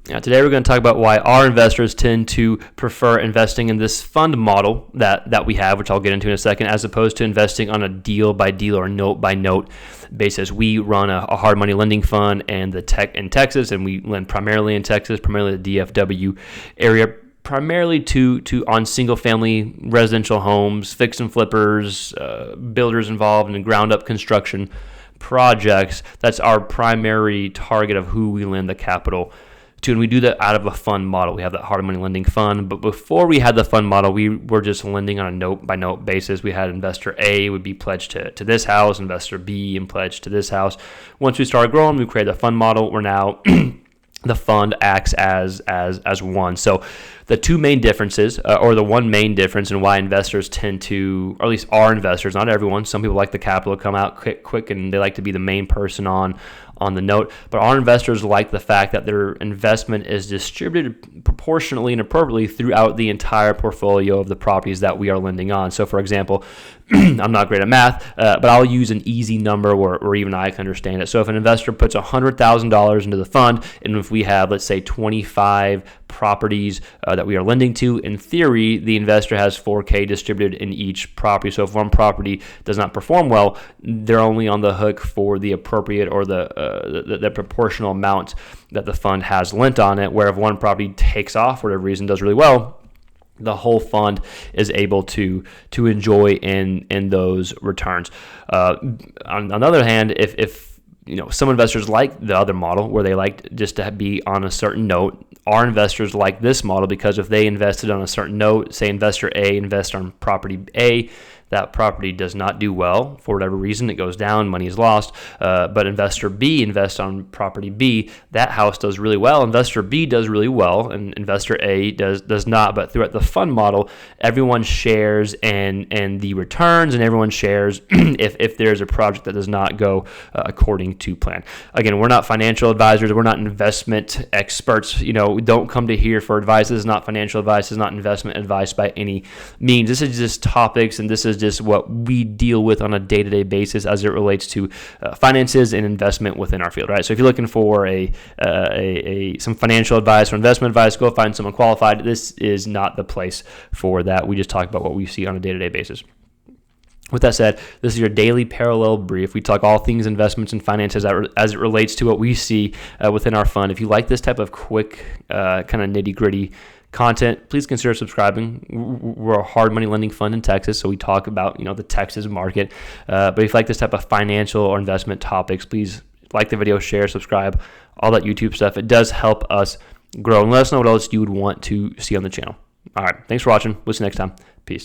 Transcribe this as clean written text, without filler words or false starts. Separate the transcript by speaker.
Speaker 1: Now, today we're going to talk about why our investors tend to prefer investing in this fund model that we have, which I'll get into in a second, as opposed to investing on a deal-by-deal or note-by-note basis. We run a hard money lending fund and the tech in Texas, and we lend primarily in Texas, primarily the DFW area, primarily to on single-family residential homes, fix and flippers, builders involved in ground-up construction projects. That's our primary target of who we lend the capital to, and we do that out of a fund model. We have that hard money lending fund, but before we had the fund model, we were just lending on a note-by-note basis. We had investor A would be pledged to this house, investor B and pledged to this house. Once we started growing, we created a fund model. We're now the fund acts as one. So the two main differences, or the one main difference in why investors tend to, or at least our investors, not everyone, some people like the capital to come out quick and they like to be the main person on the note, but our investors like the fact that their investment is distributed proportionately and appropriately throughout the entire portfolio of the properties that we are lending on. So for example, I'm not great at math, but I'll use an easy number where even I can understand it. So if an investor puts $100,000 into the fund, and if we have, let's say, 25 properties that we are lending to, in theory, the investor has $4K distributed in each property. So if one property does not perform well, they're only on the hook for the appropriate or the proportional amount that the fund has lent on it, where if one property takes off for whatever reason, does really well, the whole fund is able to enjoy in those returns. On the other hand, if some investors like the other model where they like just to be on a certain note, our investors like this model because if they invested on a certain note, say investor A invests on property A, that property does not do well for whatever reason, it goes down, money is lost, but investor B invests on property B, that house does really well, investor B does really well, and investor A does not. But throughout the fund model, everyone shares and the returns, and everyone shares if there's a project that does not go according to plan. Again, we're not financial advisors, we're not investment experts. Don't come to here for advice. This is not financial advice, this is not investment advice by any means. This is just topics, and this is just what we deal with on a day-to-day basis as it relates to finances and investment within our field, right? So if you're looking for some financial advice or investment advice, go find someone qualified. This is not the place for that. We just talk about what we see on a day-to-day basis. With that said, this is your daily parallel brief. We talk all things investments and finances as it relates to what we see within our fund. If you like this type of quick, kind of nitty-gritty content, please consider subscribing. We're a hard money lending fund in Texas, so we talk about the Texas market. But if you like this type of financial or investment topics, please like the video, share, subscribe, all that YouTube stuff. It does help us grow, and let us know what else you would want to see on the channel. All right, thanks for watching. We'll see you next time. Peace.